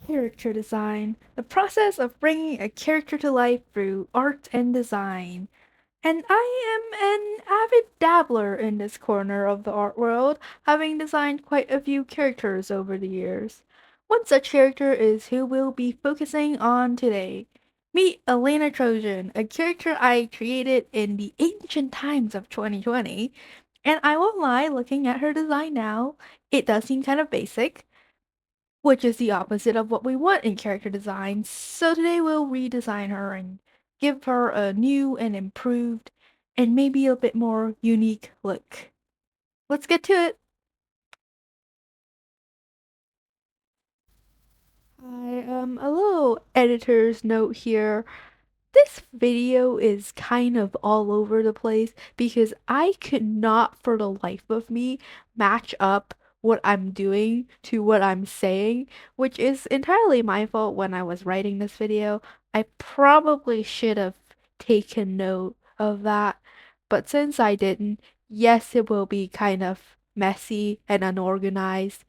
Character design, the process of bringing a character to life through art and design. And I am an avid dabbler in this corner of the art world, having designed quite a few characters over the years. One such character is who we'll be focusing on today. Meet Elena Trojan, a character I created in the ancient times of 2020. And I won't lie, looking at her design now, it does seem kind of basic, which is the opposite of what we want in character design. So today we'll redesign her and give her a new and improved and maybe a bit more unique look. Let's get to it. A little editor's note here. This video is kind of all over the place because I could not for the life of me match up what I'm doing to what I'm saying, which is entirely my fault when I was writing this video. I probably should have taken note of that, but since I didn't, yes, it will be kind of messy and unorganized.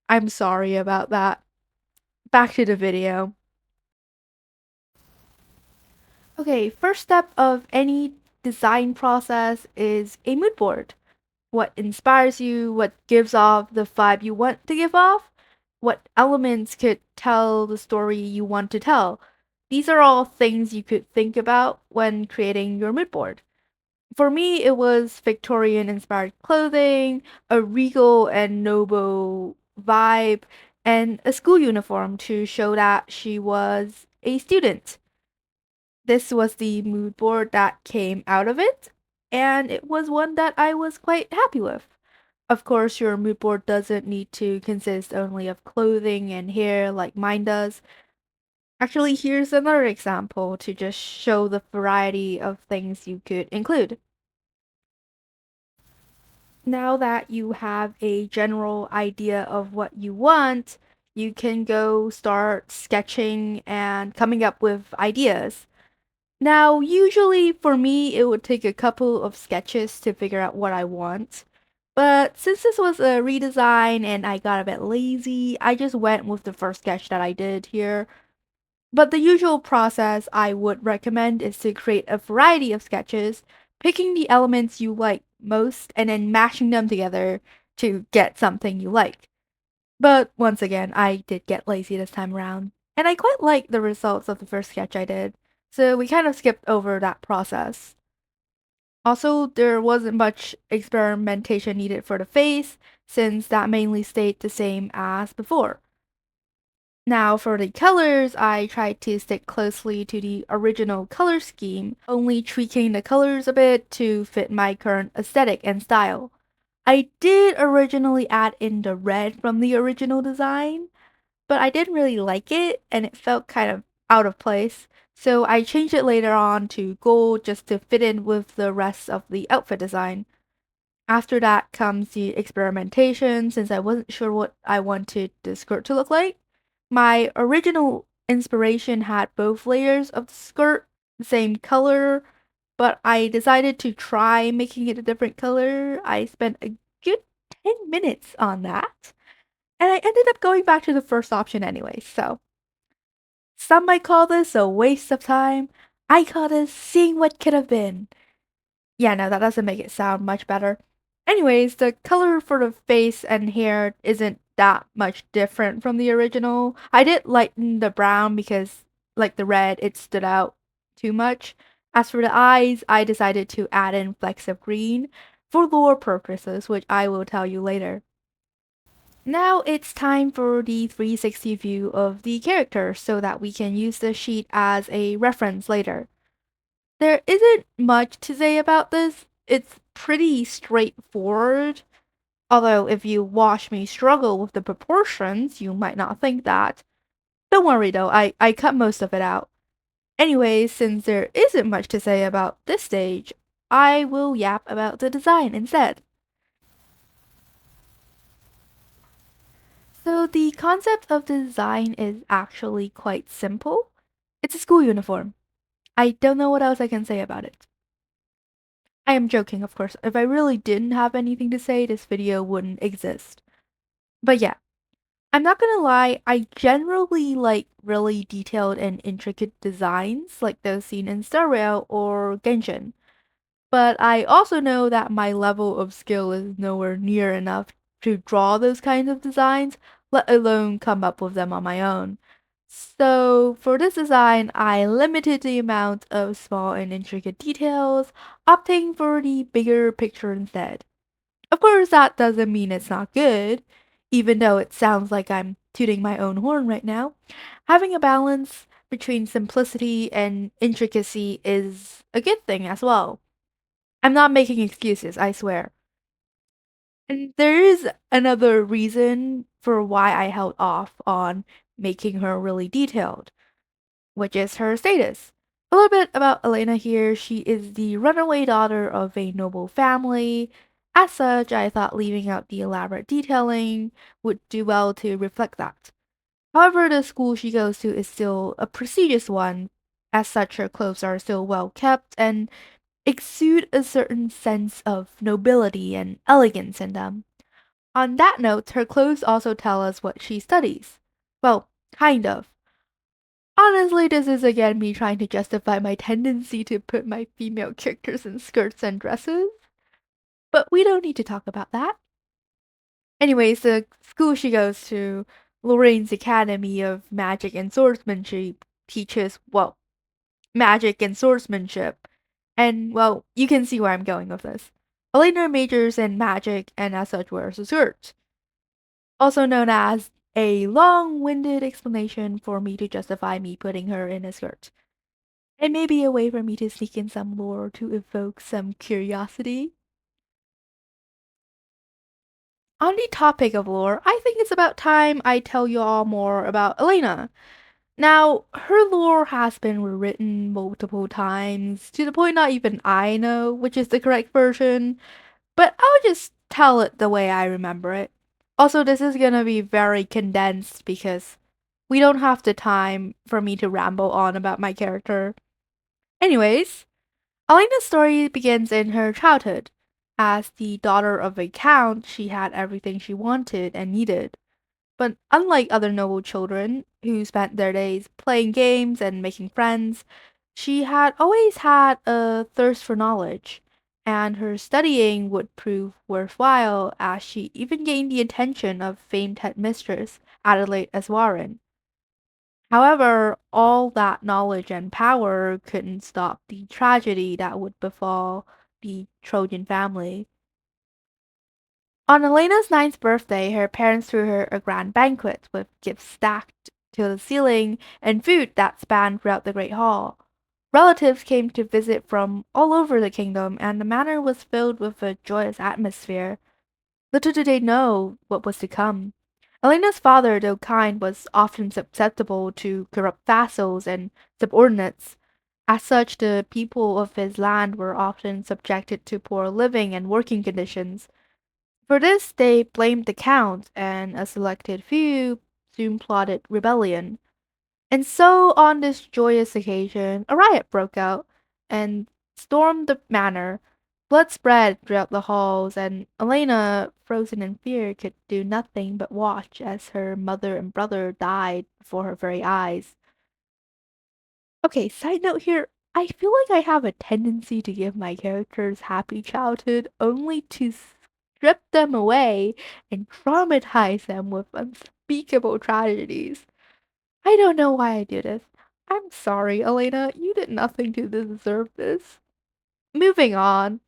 I'm sorry about that. Back to the video. Okay, first step of any design process is a mood board. What inspires you, what gives off the vibe you want to give off, what elements could tell the story you want to tell. These are all things you could think about when creating your mood board. For me, it was Victorian inspired clothing, a regal and noble vibe, and a school uniform to show that she was a student. This was the mood board that came out of it, and it was one that I was quite happy with. Of course, your mood board doesn't need to consist only of clothing and hair like mine does. Actually, here's another example to just show the variety of things you could include. Now that you have a general idea of what you want, you can go start sketching and coming up with ideas. Now, usually for me, it would take a couple of sketches to figure out what I want. But since this was a redesign and I got a bit lazy, I just went with the first sketch that I did here. But the usual process I would recommend is to create a variety of sketches, picking the elements you like most and then mashing them together to get something you like. But once again, I did get lazy this time around, and I quite liked the results of the first sketch I did, so we kind of skipped over that process. Also, there wasn't much experimentation needed for the face, since that mainly stayed the same as before. Now, for the colors, I tried to stick closely to the original color scheme, only tweaking the colors a bit to fit my current aesthetic and style. I did originally add in the red from the original design, but I didn't really like it and it felt kind of out of place. So I changed it later on to gold just to fit in with the rest of the outfit design. After that comes the experimentation since I wasn't sure what I wanted the skirt to look like. My original inspiration had both layers of the skirt, the same color, but I decided to try making it a different color. I spent a good 10 minutes on that, and I ended up going back to the first option anyway, so some might call this a waste of time. I call this seeing what could have been. Yeah, no, that doesn't make it sound much better. Anyways, the color for the face and hair isn't that much different from the original. I did lighten the brown because, like the red, it stood out too much. As for the eyes, I decided to add in flecks of green for lore purposes, which I will tell you later. Now it's time for the 360 view of the character so that we can use the sheet as a reference later. There isn't much to say about this. It's pretty straightforward. Although, if you watch me struggle with the proportions, you might not think that. Don't worry though, I cut most of it out. Anyways, since there isn't much to say about this stage, I will yap about the design instead. So, the concept of the design is actually quite simple. It's a school uniform. I don't know what else I can say about it. I am joking, of course. If I really didn't have anything to say, this video wouldn't exist. But yeah, I'm not gonna lie, I generally like really detailed and intricate designs like those seen in Star Rail or Genshin. But I also know that my level of skill is nowhere near enough to draw those kinds of designs, let alone come up with them on my own. So for this design, I limited the amount of small and intricate details, opting for the bigger picture instead. Of course, that doesn't mean it's not good, even though it sounds like I'm tooting my own horn right now. Having a balance between simplicity and intricacy is a good thing as well. I'm not making excuses, I swear. And there is another reason for why I held off on making her really detailed, which is her status. A little bit about Elena here. She is the runaway daughter of a noble family. As such, I thought leaving out the elaborate detailing would do well to reflect that. However, the school she goes to is still a prestigious one. As such, her clothes are still well kept and exude a certain sense of nobility and elegance in them. On that note, her clothes also tell us what she studies. Well, kind of. Honestly, this is again me trying to justify my tendency to put my female characters in skirts and dresses, but we don't need to talk about that. Anyways, the school she goes to, Lorraine's Academy of Magic and Swordsmanship, teaches, well, magic and swordsmanship. And, well, you can see where I'm going with this. Elena majors in magic and as such wears a skirt, also known as a long winded explanation for me to justify me putting her in a skirt. It may be a way for me to sneak in some lore to evoke some curiosity. On the topic of lore, I think it's about time I tell you all more about Elena. Now, her lore has been rewritten multiple times, to the point not even I know which is the correct version, but I'll just tell it the way I remember it. Also, this is gonna be very condensed because we don't have the time for me to ramble on about my character. Anyways, Elena's story begins in her childhood. As the daughter of a count, she had everything she wanted and needed. But unlike other noble children who spent their days playing games and making friends, she had always had a thirst for knowledge, and her studying would prove worthwhile as she even gained the attention of famed headmistress Adelaide Aswarin. However, all that knowledge and power couldn't stop the tragedy that would befall the Trojan family. On Elena's ninth birthday, her parents threw her a grand banquet with gifts stacked to the ceiling and food that spanned throughout the great hall. Relatives came to visit from all over the kingdom, and the manor was filled with a joyous atmosphere. Little did they know what was to come. Elena's father, though kind, was often susceptible to corrupt vassals and subordinates. As such, the people of his land were often subjected to poor living and working conditions. For this, they blamed the count, and a selected few soon plotted rebellion. And so, on this joyous occasion, a riot broke out and stormed the manor. Blood spread throughout the halls, and Elena, frozen in fear, could do nothing but watch as her mother and brother died before her very eyes. Okay, side note here. I feel like I have a tendency to give my characters happy childhood only to strip them away and traumatize them with unspeakable tragedies. I don't know why I do this. I'm sorry, Elena. You did nothing to deserve this. Moving on.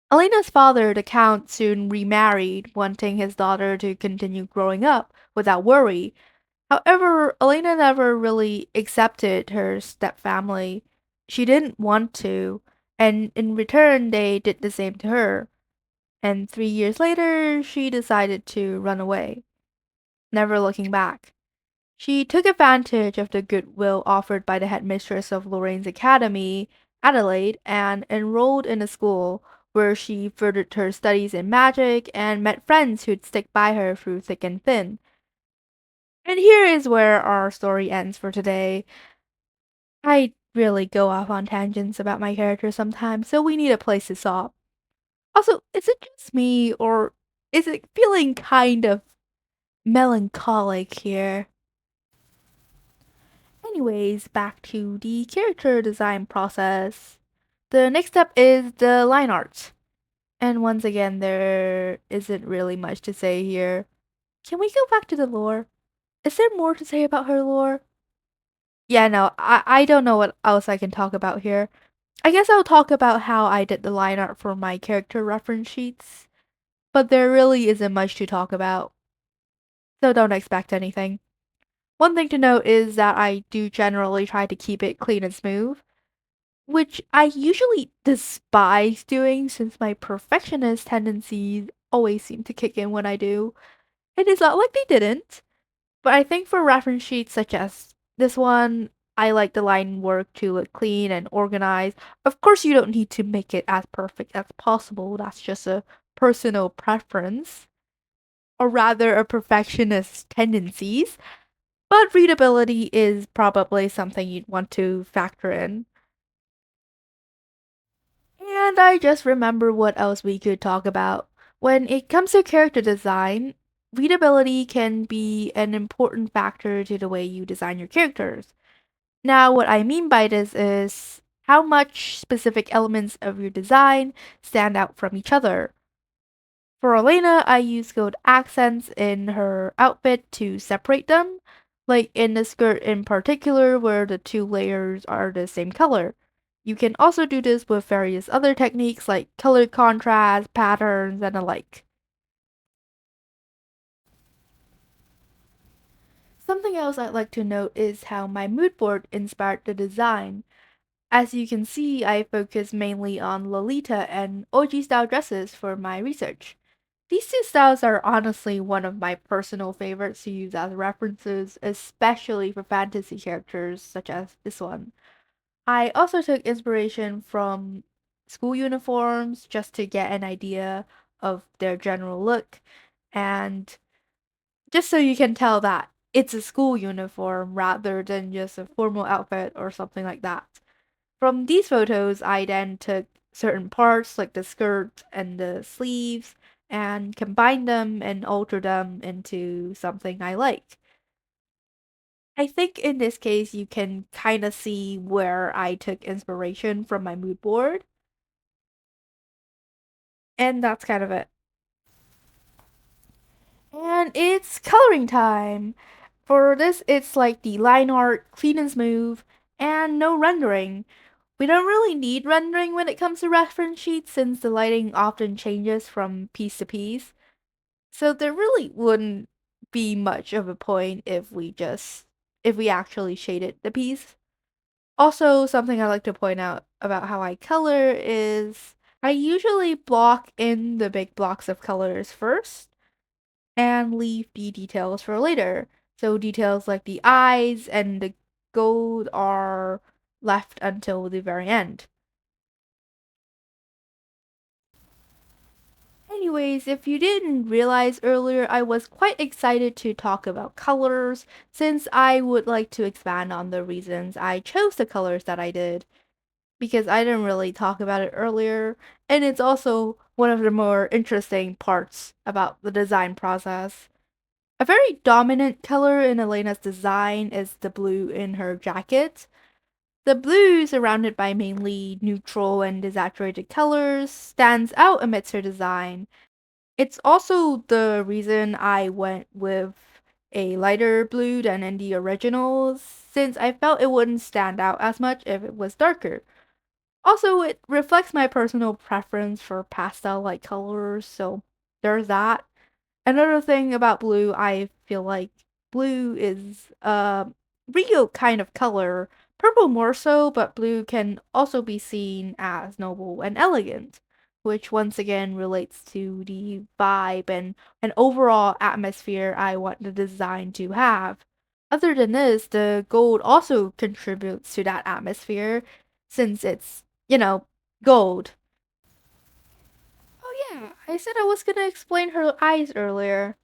Elena's father, the Count, soon remarried, wanting his daughter to continue growing up without worry. However, Elena never really accepted her stepfamily. She didn't want to, and in return, they did the same to her. And 3 years later, she decided to run away, never looking back. She took advantage of the goodwill offered by the headmistress of Lorraine's Academy, Adelaide, and enrolled in a school where she furthered her studies in magic and met friends who'd stick by her through thick and thin. And here is where our story ends for today. I really go off on tangents about my character sometimes, so we need a place to stop. Also, is it just me, or is it feeling kind of melancholic here. Anyways, back to the character design process. The next step is the line art. And once again, there isn't really much to say here. Can we go back to the lore? Is there more to say about her lore? Yeah, no, I don't know what else I can talk about here. I guess I'll talk about how I did the line art for my character reference sheets, but there really isn't much to talk about, so don't expect anything. One thing to note is that I do generally try to keep it clean and smooth, which I usually despise doing since my perfectionist tendencies always seem to kick in when I do. And it's not like they didn't, but I think for reference sheets such as this one, I like the line work to look clean and organized. Of course, you don't need to make it as perfect as possible, that's just a personal preference, or rather, a perfectionist tendencies. But readability is probably something you'd want to factor in. And I just remember what else we could talk about. When it comes to character design, readability can be an important factor to the way you design your characters. Now, what I mean by this is how much specific elements of your design stand out from each other. For Elena, I use gold accents in her outfit to separate them, like in the skirt in particular, where the two layers are the same color. You can also do this with various other techniques like color contrast, patterns, and the like. Something else I'd like to note is how my mood board inspired the design. As you can see, I focus mainly on Lolita and OG style dresses for my research. These two styles are honestly one of my personal favorites to use as references, especially for fantasy characters such as this one. I also took inspiration from school uniforms just to get an idea of their general look, and just so you can tell that it's a school uniform rather than just a formal outfit or something like that. From these photos, I then took certain parts like the skirt and the sleeves and combined them and altered them into something I like. I think in this case, you can kind of see where I took inspiration from my mood board, and that's kind of it. And it's coloring time. For this, it's like the line art, clean and smooth, and no rendering. We don't really need rendering when it comes to reference sheets since the lighting often changes from piece to piece. So there really wouldn't be much of a point if we actually shaded the piece. Also, something I like to point out about how I color is I usually block in the big blocks of colors first and leave the details for later. So details like the eyes and the gold are left until the very end. Anyways, if you didn't realize earlier, I was quite excited to talk about colors since I would like to expand on the reasons I chose the colors that I did because I didn't really talk about it earlier, and it's also one of the more interesting parts about the design process. A very dominant color in Elena's design is the blue in her jacket. The blue, surrounded by mainly neutral and desaturated colors, stands out amidst her design. It's also the reason I went with a lighter blue than in the originals, since I felt it wouldn't stand out as much if it was darker. Also, it reflects my personal preference for pastel like colors, so there's that. Another thing about blue, I feel like blue is a real kind of color. Purple more so, but blue can also be seen as noble and elegant, which once again relates to the vibe and an overall atmosphere I want the design to have. Other than this, the gold also contributes to that atmosphere since it's, gold. Oh yeah, I said I was gonna explain her eyes earlier.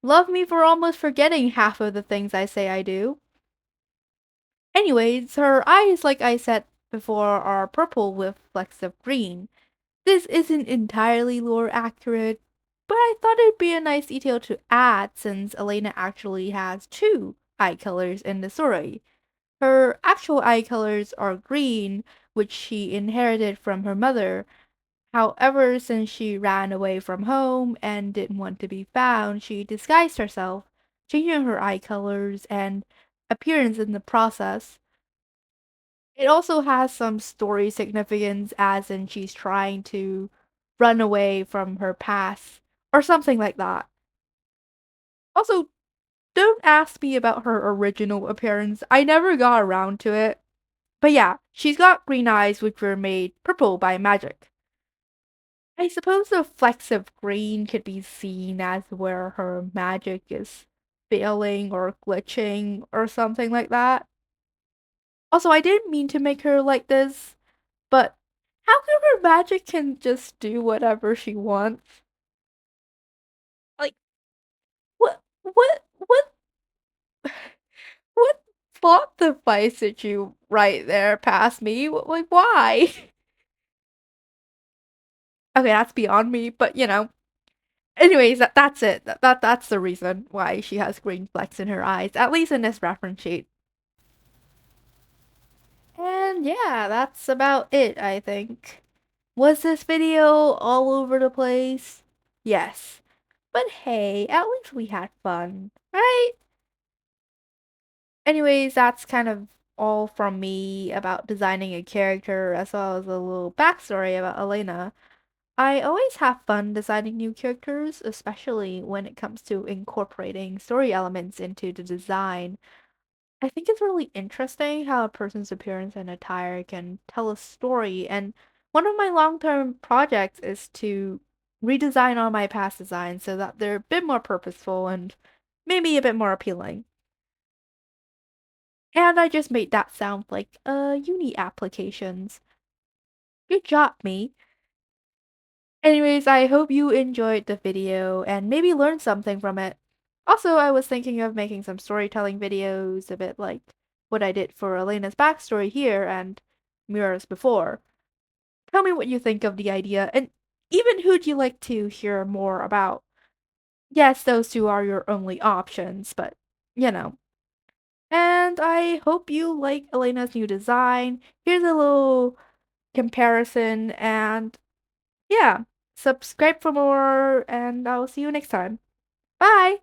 Love me for almost forgetting half of the things I say I do. Anyways, her eyes, like I said before, are purple with flecks of green. This isn't entirely lore accurate. But I thought it'd be a nice detail to add since Elena actually has two eye colors in the story. Her actual eye colors are green, which she inherited from her mother. However, since she ran away from home and didn't want to be found, she disguised herself, changing her eye colors and appearance in the process. It also has some story significance, as in she's trying to run away from her past or something like that. Also, don't ask me about her original appearance. I never got around to it. But yeah, she's got green eyes which were made purple by magic. I suppose the flecks of green could be seen as where her magic is failing or glitching or something like that. Also, I didn't mean to make her like this, but how come her magic can just do whatever she wants? Like, what, what plot device did you write there past me? Like, why? Okay, that's beyond me, but you know. Anyways, that's it. That's the reason why she has green flecks in her eyes, at least in this reference sheet. And yeah, that's about it, I think. Was this video all over the place? Yes. But hey, at least we had fun, right? Anyways, that's kind of all from me about designing a character as well as a little backstory about Elena. I always have fun designing new characters, especially when it comes to incorporating story elements into the design. I think it's really interesting how a person's appearance and attire can tell a story, and one of my long-term projects is to redesign all my past designs so that they're a bit more purposeful and maybe a bit more appealing. And I just made that sound like uni applications. Good job, me. Anyways, I hope you enjoyed the video and maybe learned something from it. Also, I was thinking of making some storytelling videos, a bit like what I did for Elena's backstory here and Mira's before. Tell me what you think of the idea, and even who'd you like to hear more about? Yes, those two are your only options, but you know. And I hope you like Elena's new design. Here's a little comparison, and yeah, subscribe for more, and I'll see you next time. Bye!